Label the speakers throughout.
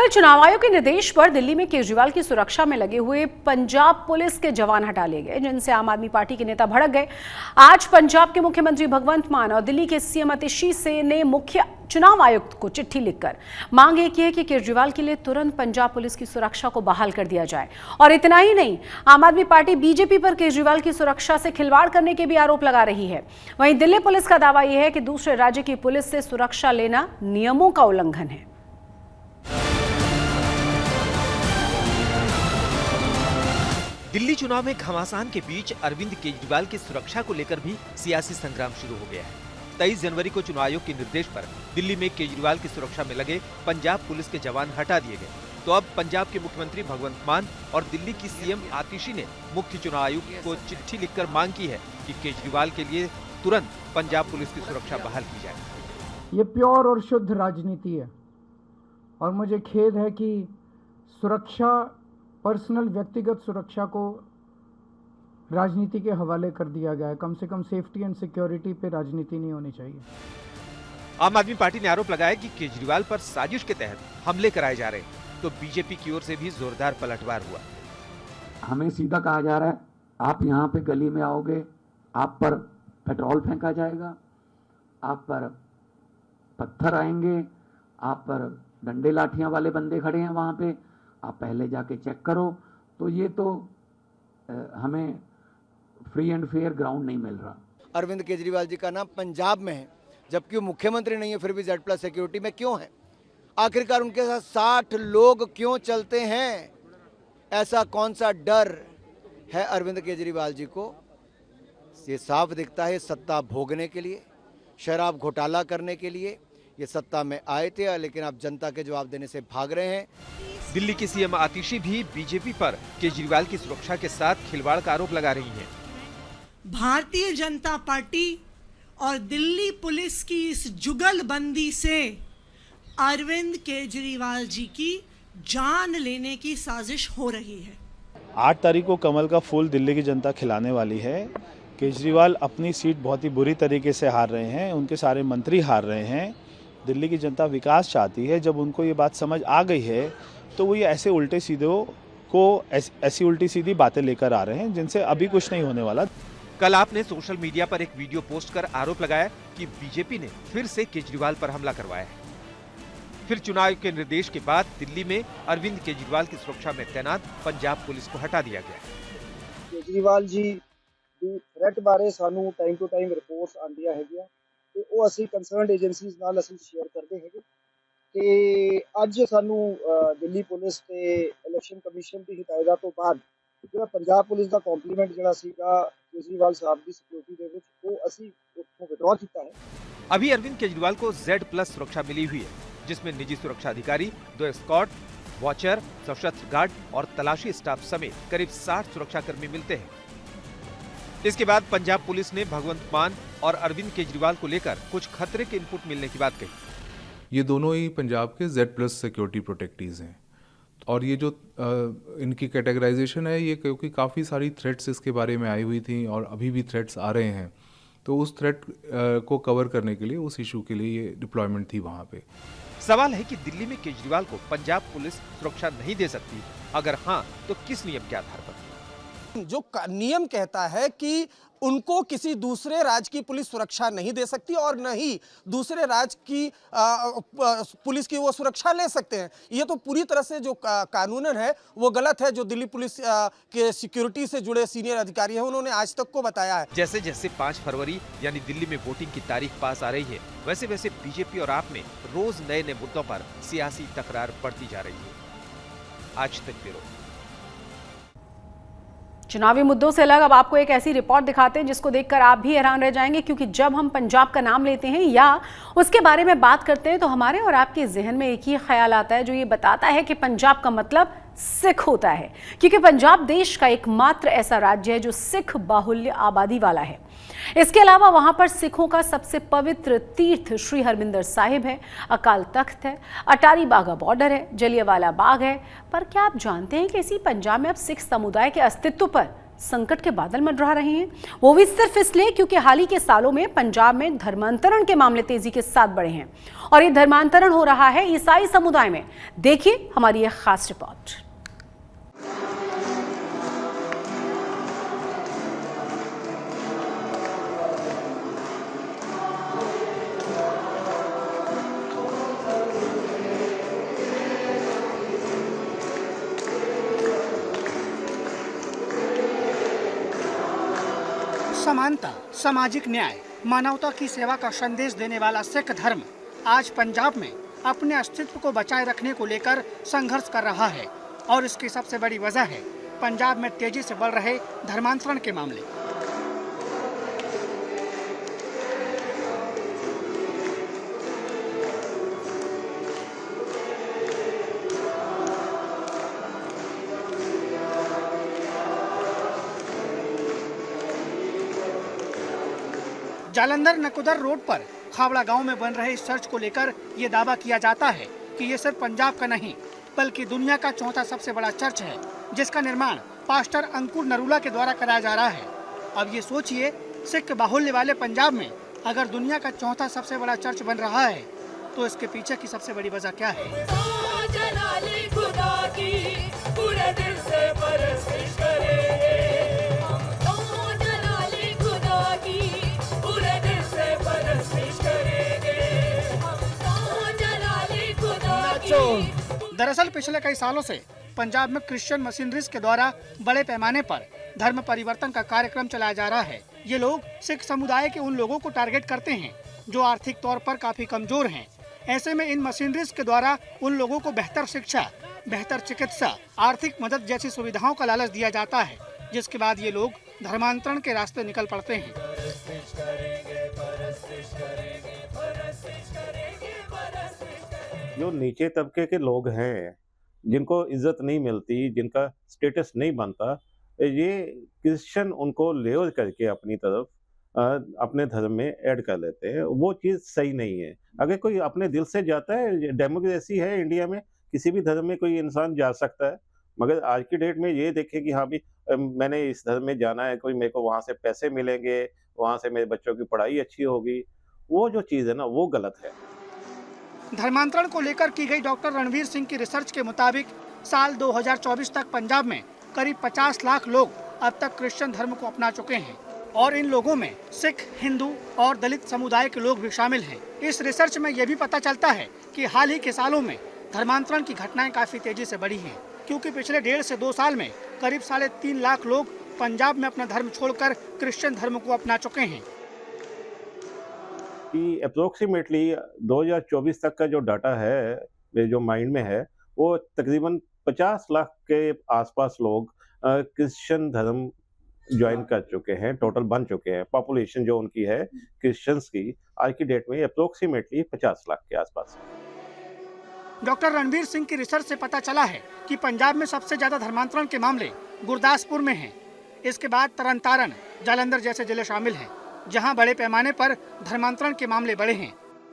Speaker 1: कल चुनाव आयोग के निर्देश पर दिल्ली में केजरीवाल की सुरक्षा में लगे हुए पंजाब पुलिस के जवान हटा लिए गए, जिनसे आम आदमी पार्टी के नेता भड़क गए। आज पंजाब के मुख्यमंत्री भगवंत मान और दिल्ली के सीएम आतिशी से ने मुख्य चुनाव आयुक्त को चिट्ठी लिखकर मांग एक है कि केजरीवाल के लिए तुरंत पंजाब पुलिस की सुरक्षा को बहाल कर दिया जाए। और इतना ही नहीं, आम आदमी पार्टी बीजेपी पर केजरीवाल की सुरक्षा से खिलवाड़ करने के भी आरोप लगा रही है। वहीं दिल्ली पुलिस का दावा यह है कि दूसरे राज्य की पुलिस से सुरक्षा लेना नियमों का उल्लंघन है।
Speaker 2: दिल्ली चुनाव में घमासान के बीच अरविंद केजरीवाल की सुरक्षा को लेकर भी सियासी संग्राम शुरू हो गया है। 23 जनवरी को चुनाव आयोग के निर्देश पर दिल्ली में केजरीवाल की सुरक्षा में लगे पंजाब पुलिस के जवान हटा दिए गए। तो अब पंजाब के मुख्यमंत्री भगवंत मान और दिल्ली की सीएम आतिशी ने मुख्य चुनाव आयुक्त को चिट्ठी लिखकर मांग की है कि केजरीवाल के लिए तुरंत पंजाब पुलिस की सुरक्षा बहाल की जाए।
Speaker 3: ये प्योर और शुद्ध राजनीति है और मुझे खेद है कि सुरक्षा, पर्सनल व्यक्तिगत सुरक्षा को राजनीति के हवाले कर दिया गया है। कम से कम सेफ्टी एंड सिक्योरिटी पे राजनीति नहीं होनी चाहिए।
Speaker 2: आम आदमी पार्टी ने आरोप लगाया कि केजरीवाल पर साजिश के तहत हमले कराए जा रहे हैं, तो बीजेपी की ओर से भी जोरदार पलटवार हुआ।
Speaker 4: हमें सीधा कहा जा रहा है, आप यहाँ पे गली में आओगे, आप पर पेट्रोल फेंका जाएगा, आप पर पत्थर आएंगे, आप पर डंडे लाठियां वाले बंदे खड़े हैं वहां पे, आप पहले जाके चेक करो। तो ये तो हमें फ्री एंड फेयर ग्राउंड नहीं मिल रहा।
Speaker 5: अरविंद केजरीवाल जी का नाम पंजाब में है, जबकि वो मुख्यमंत्री नहीं है, फिर भी Z+ सिक्योरिटी में क्यों है? आखिरकार उनके साथ 60 लोग क्यों चलते हैं? ऐसा कौन सा डर है अरविंद केजरीवाल जी को? ये साफ दिखता है, सत्ता भोगने के लिए, शराब घोटाला करने के लिए ये सत्ता में आए थे, लेकिन अब जनता के जवाब देने से भाग रहे हैं।
Speaker 2: दिल्ली की सीएम आतिशी भी बीजेपी पर केजरीवाल की सुरक्षा के साथ खिलवाड़ का आरोप लगा रही हैं।
Speaker 6: भारतीय जनता पार्टी और दिल्ली पुलिस की इस जुगलबंदी से अरविंद केजरीवाल जी की जान लेने की साजिश हो रही है।
Speaker 7: 8 तारीख को कमल का फूल दिल्ली की जनता खिलाने वाली है। केजरीवाल अपनी सीट बहुत ही बुरी तरीके से हार रहे हैं, उनके सारे मंत्री हार रहे हैं। दिल्ली की जनता विकास चाहती है। जब उनको ये बात समझ आ गई है तो वो ये ऐसे उल्टे सीधों को ऐसी उल्टी सीधी बातें लेकर आ रहे हैं जिनसे अभी कुछ नहीं होने वाला।
Speaker 2: कल आपने सोशल मीडिया पर एक वीडियो पोस्ट कर आरोप लगाया कि बीजेपी ने फिर से केजरीवाल पर हमला करवाया है। फिर चुनाव के निर्देश के बाद दिल्ली में अरविंद केजरीवाल की सुरक्षा में तैनात पंजाब पुलिस को हटा दिया गया।
Speaker 8: केजरीवाल जी ਦੀ ਥ੍ਰੈਟ ਬਾਰੇ ਸਾਨੂੰ ਟਾਈਮ ਟੂ ਟਾਈਮ ਰਿਪੋਰਟਸ ਆਉਂਦੀਆਂ ਹੈਗੀਆਂ ਤੇ ਉਹ ਅਸੀਂ ਕੰਸਰਨਡ ਏਜੰਸੀਜ਼ ਨਾਲ ਅਸੀਂ ਸ਼ੇਅਰ ਕਰਦੇ ਹੈਗੇ ਤੇ ਅੱਜ ਸਾਨੂੰ ਦਿੱਲੀ ਪੁਲਿਸ ਤੇ ਇਲੈਕਸ਼ਨ ਕਮਿਸ਼ਨ ਦੀ ਹਦਾਇਤਾਂ ਤੋਂ ਬਾਅਦ ਜਿਹੜਾ ਪੰਜਾਬ ਪੁਲਿਸ ਦਾ ਕੰਪਲੀਮੈਂਟ ਜਿਹੜਾ ਸੀਗਾ केजरीवाल साहब की सिक्योरिटी ਦੇ ਵਿੱਚ ਉਹ ਅਸੀਂ ਉੱਥੋਂ ਵਿਡਰਾ ਕੀਤਾ है।
Speaker 2: अभी अरविंद केजरीवाल को Z+ सुरक्षा मिली हुई है, जिसमें निजी सुरक्षा अधिकारी, 2 एस्कॉर्ट, वॉचर, सशस्त्र गार्ड और तलाशी स्टाफ समेत करीब 60 सुरक्षाकर्मी मिलते हैं। इसके बाद पंजाब पुलिस ने भगवंत मान और अरविंद केजरीवाल को लेकर कुछ खतरे के इनपुट मिलने की बात कही।
Speaker 9: ये दोनों ही पंजाब के Z+ सिक्योरिटी प्रोटेक्टीज हैं और ये जो इनकी कैटेगराइजेशन है, ये क्योंकि काफ़ी सारी थ्रेट्स इसके बारे में आई हुई थी और अभी भी थ्रेट्स आ रहे हैं, तो उस थ्रेट को कवर करने के लिए, उस इशू के लिए ये डिप्लॉयमेंट थी वहाँ पे।
Speaker 2: सवाल है कि दिल्ली में केजरीवाल को पंजाब पुलिस सुरक्षा नहीं दे सकती, अगर हाँ तो किस नियम के आधार पर?
Speaker 10: जो नियम कहता है कि उनको किसी दूसरे राज्य की पुलिस सुरक्षा नहीं दे सकती और न ही दूसरे राज्य की पुलिस की वो सुरक्षा ले सकते हैं। ये तो पूरी तरह से जो कानूनन है वो गलत है। जो दिल्ली पुलिस के सिक्योरिटी से जुड़े सीनियर अधिकारी हैं उन्होंने आज तक को बताया है।
Speaker 2: जैसे जैसे 5 फरवरी यानी दिल्ली में वोटिंग की तारीख पास आ रही है, वैसे वैसे बीजेपी और आप में रोज नए नए मुद्दों पर सियासी तकरार बढ़ती जा रही है। आज तक ब्यूरो।
Speaker 1: चुनावी मुद्दों से अलग अब आपको एक ऐसी रिपोर्ट दिखाते हैं जिसको देखकर आप भी हैरान रह जाएंगे, क्योंकि जब हम पंजाब का नाम लेते हैं या उसके बारे में बात करते हैं तो हमारे और आपके जहन में एक ही ख्याल आता है, जो ये बताता है कि पंजाब का मतलब सिख होता है, क्योंकि पंजाब देश का एकमात्र ऐसा राज्य है जो सिख बाहुल्य आबादी वाला है। इसके अलावा वहां पर सिखों का सबसे पवित्र तीर्थ श्री हरमिंदर साहिब है, अकाल तख्त है, अटारी बागा बॉर्डर है, जलियांवाला बाग है। पर क्या आप जानते हैं कि इसी पंजाब में अब सिख समुदाय के अस्तित्व पर संकट के बादल मंडरा रहे हैं। वो भी सिर्फ इसलिए क्योंकि हाल ही के सालों में पंजाब में धर्मांतरण के मामले तेजी के साथ बढ़े हैं और ये धर्मांतरण हो रहा है ईसाई समुदाय में। देखिए हमारी यह खास रिपोर्ट।
Speaker 11: समानता, सामाजिक न्याय, मानवता की सेवा का संदेश देने वाला सिख धर्म आज पंजाब में अपने अस्तित्व को बचाए रखने को लेकर संघर्ष कर रहा है और इसकी सबसे बड़ी वजह है पंजाब में तेजी से बढ़ रहे धर्मांतरण के मामले। जालंधर नकोदर रोड पर खावड़ा गांव में बन रहे इस चर्च को लेकर ये दावा किया जाता है कि ये सिर्फ पंजाब का नहीं बल्कि दुनिया का चौथा सबसे बड़ा चर्च है, जिसका निर्माण पास्टर अंकुर नरूला के द्वारा कराया जा रहा है। अब ये सोचिए, सिख बाहुल्य वाले पंजाब में अगर दुनिया का चौथा सबसे बड़ा चर्च बन रहा है तो इसके पीछे की सबसे बड़ी वजह क्या है? दरअसल पिछले कई सालों से पंजाब में क्रिश्चियन मशीनरीज के द्वारा बड़े पैमाने पर धर्म परिवर्तन का कार्यक्रम चलाया जा रहा है। ये लोग सिख समुदाय के उन लोगों को टारगेट करते हैं जो आर्थिक तौर पर काफी कमजोर हैं। ऐसे में इन मशीनरीज के द्वारा उन लोगों को बेहतर शिक्षा, बेहतर चिकित्सा, आर्थिक मदद जैसी सुविधाओं का लालच दिया जाता है, जिसके बाद ये लोग धर्मांतरण के रास्ते निकल पड़ते हैं।
Speaker 12: जो नीचे तबके के लोग हैं, जिनको इज्जत नहीं मिलती, जिनका स्टेटस नहीं बनता, ये क्रिश्चियन उनको ले करके अपनी तरफ अपने धर्म में ऐड कर लेते हैं। वो चीज़ सही नहीं है। अगर कोई अपने दिल से जाता है, डेमोक्रेसी है इंडिया में, किसी भी धर्म में कोई इंसान जा सकता है, मगर आज की डेट में ये देखे कि हाँ भी मैंने इस धर्म में जाना है, कोई मेरे को वहाँ से पैसे मिलेंगे, वहाँ से मेरे बच्चों की पढ़ाई अच्छी होगी, वो जो चीज़ है ना, वो गलत है।
Speaker 11: धर्मांतरण को लेकर की गई डॉक्टर रणवीर सिंह की रिसर्च के मुताबिक साल 2024 तक पंजाब में करीब 50 लाख लोग अब तक क्रिश्चियन धर्म को अपना चुके हैं और इन लोगों में सिख, हिंदू और दलित समुदाय के लोग भी शामिल हैं। इस रिसर्च में यह भी पता चलता है कि हाल ही के सालों में धर्मांतरण की घटनाएं काफी तेजी से बढ़ी हैं, क्योंकि पिछले 1.5 से 2 साल में करीब 3.5 लाख लोग पंजाब में अपना धर्म छोड़कर क्रिश्चियन धर्म को अपना चुके हैं।
Speaker 12: कि अप्रोक्सीमेटली 2024 तक का जो डाटा है, जो माइंड में है, वो तकरीबन 50 लाख के आसपास लोग क्रिश्चियन धर्म ज्वाइन कर चुके हैं, टोटल बन चुके हैं। पॉपुलेशन जो उनकी है क्रिश्चियंस की आज की डेट में अप्रोक्सीमेटली 50 लाख के आसपास।
Speaker 11: डॉक्टर रणवीर सिंह की रिसर्च से पता चला है कि पंजाब में सबसे ज्यादा धर्मांतरण के मामले गुरदासपुर में हैं। इसके बाद तरनतारन, जालंधर जैसे जिले शामिल हैं, जहां बड़े पैमाने पर धर्मांतरण के मामले बढ़े हैं।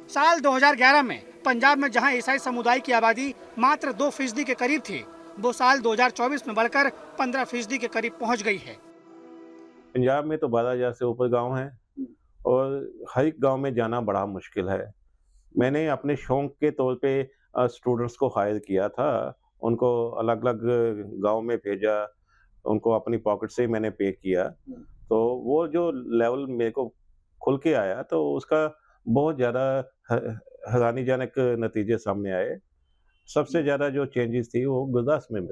Speaker 11: साल 2011 में पंजाब में जहां ईसाई समुदाय की आबादी मात्र 2% के करीब थी, वो साल 2024 में बढ़कर 15% के करीब पहुंच गई है।
Speaker 12: पंजाब में तो 12,000 से ऊपर गांव हैं और हर एक गांव में जाना बड़ा मुश्किल है। मैंने अपने शौक के तौर पे स्टूडेंट्स को हायर किया था, उनको अलग अलग गांव में भेजा, उनको अपनी पॉकेट से ही मैंने पे किया। तो वो जो लेवल मेरे को खुल के आया, तो उसका बहुत ज़्यादा हैरानीजनक नतीजे सामने आए। सबसे ज़्यादा जो चेंजेस थी वो गुरदासपुर में,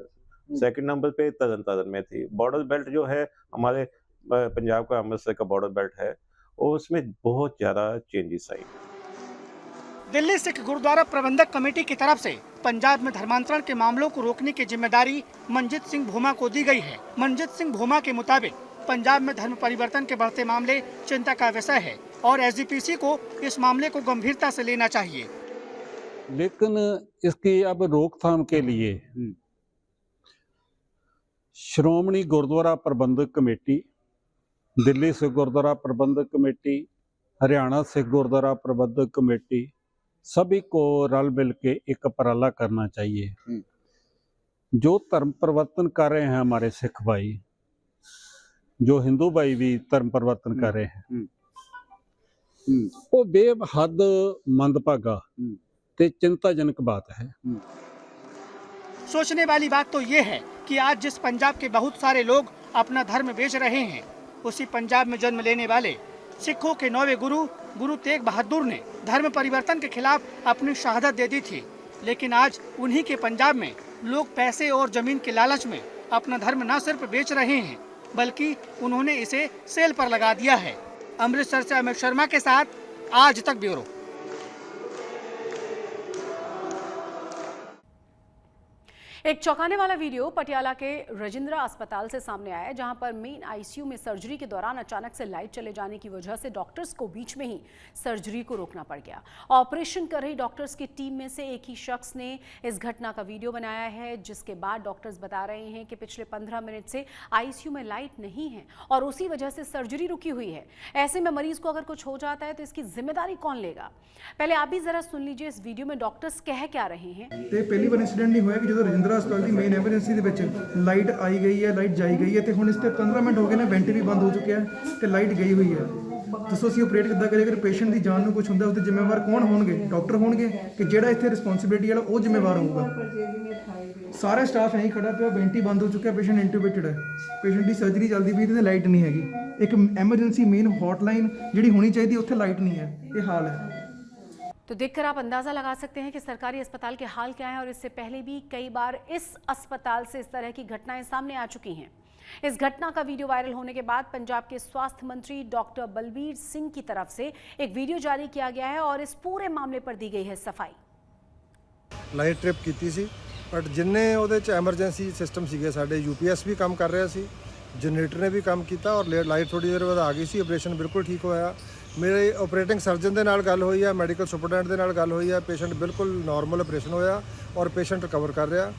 Speaker 12: सेकंड नंबर पे तरनतारन में थी। बॉर्डर बेल्ट जो है हमारे पंजाब का, अमृतसर का बॉर्डर बेल्ट है, और उसमें बहुत ज़्यादा चेंजेस आई।
Speaker 11: दिल्ली सिख गुरुद्वारा प्रबंधक कमेटी की तरफ से पंजाब में धर्मांतरण के मामलों को रोकने की जिम्मेदारी मनजीत सिंह भोमा को दी गई है। मनजीत सिंह भोमा के मुताबिक पंजाब में धर्म परिवर्तन के बढ़ते मामले चिंता का विषय है और एसजीपीसी को इस मामले को गंभीरता से लेना चाहिए।
Speaker 13: लेकिन इसकी अब रोकथाम के लिए श्रोमणी गुरुद्वारा प्रबंधक कमेटी, दिल्ली सिख गुरुद्वारा प्रबंधक कमेटी, हरियाणा सिख गुरुद्वारा प्रबंधक कमेटी, सभी को रल मिल के एक उपराला करना चाहिए। जो धर्म परिवर्तन कर रहे हैं हमारे सिख भाई, ਜੋ ਹਿੰਦੂ ਭਾਈ ਵੀ ਧਰਮ ਪਰਿਵਰਤਨ ਕਰ ਰਹੇ ਹਨ ਉਹ ਬੇਹੱਦ ਮੰਦਭਾਗਾ ਤੇ चिंताजनक बात है।
Speaker 11: सोचने वाली बात तो ये है कि आज जिस पंजाब के बहुत सारे लोग अपना धर्म बेच रहे हैं, उसी पंजाब में जन्म लेने वाले सिखों के 9वें गुरु तेग बहादुर ने धर्म परिवर्तन के खिलाफ अपनी शहादत दे दी थी। लेकिन आज उन्हीं के पंजाब में लोग पैसे और जमीन के लालच में अपना धर्म न सिर्फ बेच रहे हैं बल्कि उन्होंने इसे सेल पर लगा दिया है। अमृतसर से अमित शर्मा के साथ आज तक ब्यूरो।
Speaker 1: एक चौंकाने वाला वीडियो पटियाला के रजिंद्रा अस्पताल से सामने आया है, जहां पर मेन आईसीयू में सर्जरी के दौरान अचानक से लाइट चले जाने की वजह से डॉक्टर्स को बीच में ही सर्जरी को रोकना पड़ गया। ऑपरेशन कर रही डॉक्टर्स की टीम में से एक ही शख्स ने इस घटना का वीडियो बनाया है, जिसके बाद डॉक्टर्स बता रहे हैं कि पिछले 15 मिनट से आईसीयू में लाइट नहीं है और उसी वजह से सर्जरी रुकी हुई है। ऐसे में मरीज को अगर कुछ हो जाता है तो इसकी जिम्मेदारी कौन लेगा? पहले आप भी जरा सुन लीजिए इस वीडियो में डॉक्टर्स कह क्या रहे हैं।
Speaker 3: पहली बार इंसीडेंट नहीं हुआ कि जो रजिंद्रा ਹਸਪਤਾਲ ਦੀ ਮੇਨ ਐਮਰਜੈਂਸੀ ਦੇ ਵਿੱਚ ਲਾਈਟ ਆਈ ਗਈ ਹੈ, ਲਾਈਟ ਜਾਈ ਗਈ ਹੈ ਤੇ ਹੁਣ ਇਸ ਤੇ 15 ਮਿੰਟ ਹੋ ਗਏ ਨੇ, ਵੈਂਟੀ ਵੀ ਬੰਦ ਹੋ ਚੁੱਕਿਆ ਹੈ ਤੇ ਲਾਈਟ ਗਈ ਹੋਈ ਹੈ। ਦੱਸੋ ਅਸੀਂ ਆਪਰੇਟ ਕਿੱਦਾਂ ਕਰੀਏ? ਅਗਰ ਪੇਸ਼ੈਂਟ ਦੀ ਜਾਨ ਨੂੰ ਕੁਝ ਹੁੰਦਾ ਉਹਦੇ ਜ਼ਿੰਮੇਵਾਰ ਕੌਣ ਹੋਣਗੇ? ਡਾਕਟਰ ਹੋਣਗੇ ਕਿ ਜਿਹੜਾ ਇੱਥੇ ਰਿਸਪੌਂਸਿਬਿਲਟੀ ਵਾਲਾ ਉਹ ਜ਼ਿੰਮੇਵਾਰ ਹੋਊਗਾ? ਸਾਰਾ ਸਟਾਫ ਐਂ ਹੀ ਖੜਾ ਪਿਆ, ਵੈਂਟੀ ਬੰਦ ਹੋ ਚੁੱਕਿਆ, ਪੇਸ਼ੈਂਟ ਇੰਟੂਬੇਟਡ ਹੈ, ਪੇਸ਼ੈਂਟ ਦੀ ਸਰਜਰੀ ਚੱਲਦੀ ਪਈ ਤੇ ਲਾਈਟ ਨਹੀਂ ਹੈਗੀ। ਇੱਕ ਐਮਰਜੈਂਸੀ ਮੇਨ ਹੌਟਲਾਈਨ ਜਿਹੜੀ ਹੋਣੀ ਚਾਹੀਦੀ ਉੱਥੇ ਲਾਈਟ नहीं है, ये हाल है।
Speaker 1: तो देखकर आप अंदाजा लगा सकते हैं कि सरकारी अस्पताल के हाल क्या है और इससे पहले भी कई बार इस अस्पताल से इस तरह की घटनाएं सामने आ चुकी हैं। इस घटना का वीडियो वायरल होने के बाद पंजाब के स्वास्थ्य मंत्री डॉक्टर बलबीर सिंह की तरफ से एक वीडियो जारी किया गया है और इस पूरे मामले पर दी गई है सफाई।
Speaker 14: लाइट ट्रिप की सी बट जिन्ने ਉਹਦੇ ਚ ਐਮਰਜੈਂਸੀ ਸਿਸਟਮ ਸੀਗੇ ਸਾਡੇ यूपीएस ਵੀ ਕੰਮ ਕਰ ਰਿਹਾ ਸੀ, ਜਨਰੇਟਰ ਨੇ ਵੀ ਕੰਮ ਕੀਤਾ ਔਰ ਲਾਈਟ ਥੋੜੀ ਦੇਰ ਬਾਅਦ ਆ ਗਈ ਸੀ। ਆਪਰੇਸ਼ਨ ਬਿਲਕੁਲ ਠੀਕ ਹੋਇਆ। ਮੇਰੇ ਆਪਰੇਟਿੰਗ ਸਰਜਨ ਦੇ ਨਾਲ ਗੱਲ ਹੋਈ ਹੈ, ਮੈਡੀਕਲ ਸੁਪਰਡੈਂਟ ਦੇ ਨਾਲ ਗੱਲ ਹੋਈ ਹੈ, ਪੇਸ਼ੈਂਟ ਬਿਲਕੁਲ ਨਾਰਮਲ ਆਪਰੇਸ਼ਨ ਹੋਇਆ ਔਰ ਪੇਸ਼ੈਂਟ ਰਿਕਵਰ ਕਰ ਰਿਹਾ।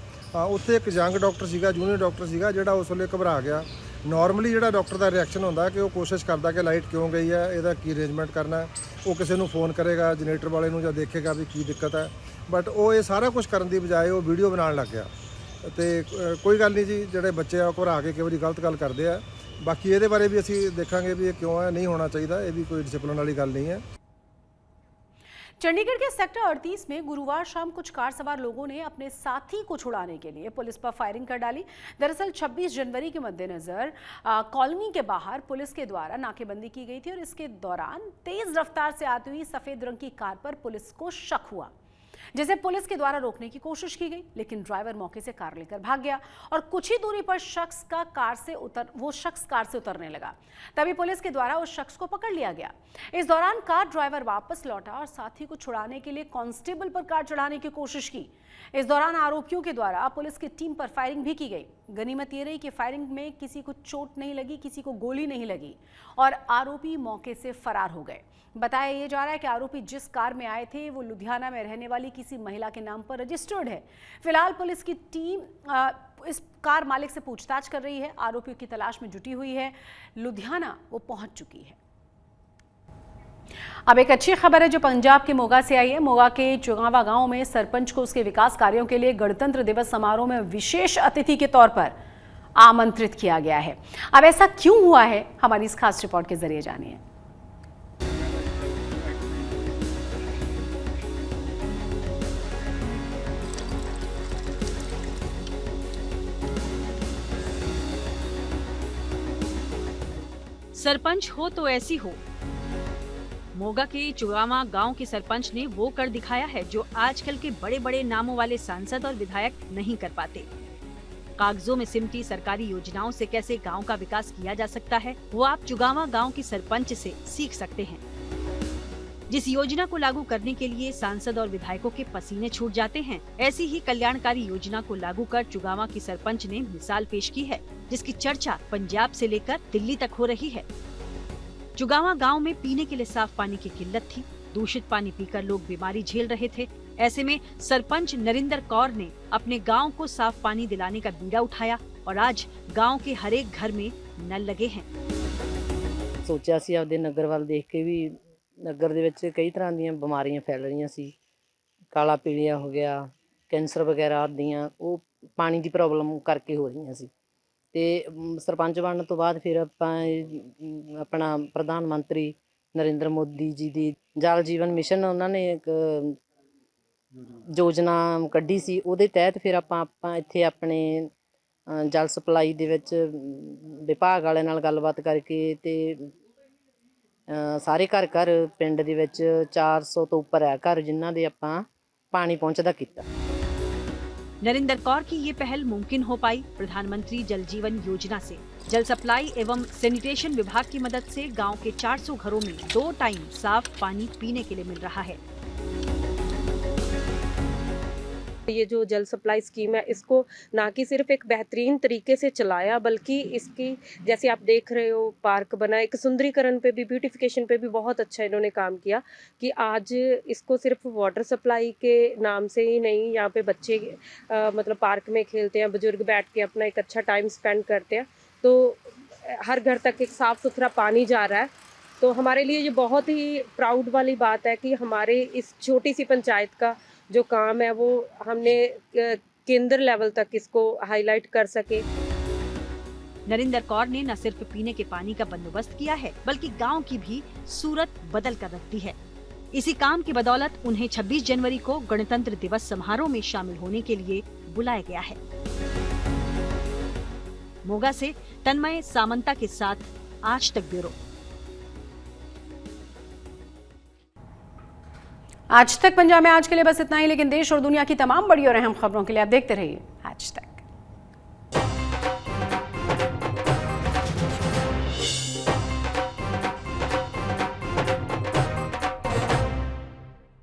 Speaker 14: ਉੱਥੇ ਇੱਕ ਯੰਗ ਡਾਕਟਰ ਸੀਗਾ, ਜੂਨੀਅਰ ਡਾਕਟਰ ਸੀਗਾ, ਜਿਹੜਾ ਉਸ ਵੇਲੇ ਘਬਰਾ ਗਿਆ। ਨਾਰਮਲੀ ਜਿਹੜਾ ਡਾਕਟਰ ਦਾ ਰਿਐਕਸ਼ਨ ਹੁੰਦਾ ਕਿ ਉਹ ਕੋਸ਼ਿਸ਼ ਕਰਦਾ ਕਿ ਲਾਈਟ ਕਿਉਂ ਗਈ ਹੈ, ਇਹਦਾ ਕੀ ਅਰੇਂਜਮੈਂਟ ਕਰਨਾ, ਉਹ ਕਿਸੇ ਨੂੰ ਫੋਨ ਕਰੇਗਾ, ਜਨਰੇਟਰ ਵਾਲੇ ਨੂੰ, ਜਾਂ ਦੇਖੇਗਾ ਵੀ ਕੀ ਦਿੱਕਤ ਹੈ। ਬਟ ਉਹ ਇਹ ਸਾਰਾ ਕੁਝ ਕਰਨ ਦੀ ਬਜਾਏ ਉਹ ਵੀਡੀਓ ਬਣਾਉਣ ਲੱਗ ਗਿਆ। ਤੇ ਕੋਈ ਗੱਲ ਨਹੀਂ ਜੀ, ਜਿਹੜੇ ਬੱਚੇ ਆ ਘਬਰਾ ਕੇ ਕਈ ਵਾਰੀ ਗਲਤ ਗੱਲ ਕਰਦੇ ਆ। ਬਾਕੀ ਇਹਦੇ ਬਾਰੇ ਵੀ ਅਸੀਂ ਦੇਖਾਂਗੇ ਵੀ ਇਹ ਕਿਉਂ ਹੈ, ਨਹੀਂ ਹੋਣਾ ਚਾਹੀਦਾ, ਇਹ ਵੀ ਕੋਈ डिसिप्लिन वाली गल नहीं है।
Speaker 1: चंडीगढ़ के सेक्टर 38 में गुरुवार शाम कुछ कार सवार लोगों ने अपने साथी को छुड़ाने के लिए पुलिस पर फायरिंग कर डाली। दरअसल 26 जनवरी के मद्देनजर कॉलोनी के बाहर पुलिस के द्वारा नाकेबंदी की गई थी और इसके दौरान तेज रफ्तार से आती हुई सफेद रंग की कार पर पुलिस को शक हुआ, जिसे पुलिस के द्वारा रोकने की कोशिश की गई, लेकिन ड्राइवर मौके से कार लेकर भाग गया और कुछ ही दूरी पर वो शख्स कार से उतरने लगा। तभी पुलिस के द्वारा उस शख्स को पकड़ लिया गया। इस दौरान कार ड्राइवर वापस लौटा और साथी को छुड़ाने के लिए कांस्टेबल पर कार चढ़ाने की कोशिश की। इस दौरान आरोपियों के द्वारा पुलिस की टीम पर फायरिंग भी की गई। गनीमत ये रही कि फायरिंग में किसी को चोट नहीं लगी, किसी को गोली नहीं लगी और आरोपी मौके से फरार हो गए। बताया ये जा रहा है कि आरोपी जिस कार में आए थे वो लुधियाना में रहने वाली किसी महिला के नाम पर रजिस्टर्ड है। फिलहाल पुलिस की टीम इस कार मालिक से पूछताछ कर रही है, आरोपियों की तलाश में जुटी हुई है। लुधियाना वो पहुंच चुकी है। अब एक अच्छी खबर है जो पंजाब के मोगा से आई है। मोगा के चुगावा गांव में सरपंच को उसके विकास कार्यों के लिए गणतंत्र दिवस समारोह में विशेष अतिथि के तौर पर आमंत्रित किया गया है। अब ऐसा क्यों हुआ है, हमारी इस खास रिपोर्ट के जरिए जानिए।
Speaker 15: सरपंच हो तो ऐसी हो। मोगा के चुगावा गांव के सरपंच ने वो कर दिखाया है जो आजकल के बड़े बड़े नामों वाले सांसद और विधायक नहीं कर पाते। कागजों में सिमटी सरकारी योजनाओं से कैसे गांव का विकास किया जा सकता है, वो आप चुगावा गांव की सरपंच से सीख सकते हैं। जिस योजना को लागू करने के लिए सांसद और विधायकों के पसीने छूट जाते हैं, ऐसी ही कल्याणकारी योजना को लागू कर चुगावा की सरपंच ने मिसाल पेश की है, जिसकी चर्चा पंजाब से लेकर दिल्ली तक हो रही है। चुगावा गांव में पीने के लिए साफ पानी की किल्लत थी। दूषित पानी पीकर लोग बीमारी झेल रहे थे। ऐसे में सरपंच नरिंदर कौर ने अपने गांव को साफ पानी दिलाने का बीड़ा उठाया और आज गांव के हर एक घर में नल लगे हैं।
Speaker 16: सोचा सी आपदे नगर वाल देख के भी नगर दे विच कई तरह दी बीमारियां फैल रही सी। काला पीलिया हो गया, कैंसर वगैरह दियां वो पानी की प्रॉब्लम करके हो रही सी। ਤੇ ਸਰਪੰਚ ਬਣਨ ਤੋਂ ਬਾਅਦ ਫਿਰ ਆਪਾਂ ਆਪਣਾ ਪ੍ਰਧਾਨ ਮੰਤਰੀ ਨਰਿੰਦਰ ਮੋਦੀ ਜੀ ਦੀ ਜਲ ਜੀਵਨ ਮਿਸ਼ਨ ਉਹਨਾਂ ਨੇ ਇੱਕ ਯੋਜਨਾ ਕੱਢੀ ਸੀ, ਉਹਦੇ ਤਹਿਤ ਫਿਰ ਆਪਾਂ ਇੱਥੇ ਆਪਣੇ ਜਲ ਸਪਲਾਈ ਦੇ ਵਿੱਚ ਵਿਭਾਗ ਵਾਲਿਆਂ ਨਾਲ ਗੱਲਬਾਤ ਕਰਕੇ ਤੇ ਸਾਰੇ ਘਰ ਘਰ ਪਿੰਡ ਦੇ ਵਿੱਚ 400 ਤੋਂ ਉੱਪਰ ਹੈ ਘਰ ਜਿਨ੍ਹਾਂ ਦੇ ਆਪਾਂ ਪਾनी पहुंचता किया।
Speaker 15: नरेंद्र कौर की ये पहल मुमकिन हो पाई प्रधानमंत्री जल जीवन योजना से। जल सप्लाई एवं सैनिटेशन विभाग की मदद से गांव के 400 घरों में 2 टाइम साफ पानी पीने के लिए मिल रहा है।
Speaker 17: ये जो जल सप्लाई स्कीम है इसको ना कि सिर्फ एक बेहतरीन तरीके से चलाया, बल्कि इसकी जैसे आप देख रहे हो पार्क बना, एक सुंदरीकरण पे भी, ब्यूटिफिकेशन पे भी बहुत अच्छा इन्होंने काम किया कि आज इसको सिर्फ वाटर सप्लाई के नाम से ही नहीं, यहाँ पे बच्चे मतलब पार्क में खेलते हैं, बुजुर्ग बैठ के अपना एक अच्छा टाइम स्पेंड करते हैं, तो हर घर तक एक साफ़ सुथरा पानी जा रहा है। तो हमारे लिए ये बहुत ही प्राउड वाली बात है कि हमारे इस छोटी सी पंचायत का जो काम है वो हमने केंद्र लेवल तक इसको हाईलाइट कर सके।
Speaker 15: नरेंद्र कौर ने न सिर्फ पीने के पानी का बंदोबस्त किया है बल्कि गांव की भी सूरत बदल कर रख दी है। इसी काम की बदौलत उन्हें 26 जनवरी को गणतंत्र दिवस समारोह में शामिल होने के लिए बुलाया गया है। मोगा से तन्मय सामंता के साथ आज तक ब्यूरो।
Speaker 1: आज तक पंजाब में आज के लिए बस इतना ही, लेकिन देश और दुनिया की तमाम बड़ी और अहम खबरों के लिए आप देखते रहिए आज तक।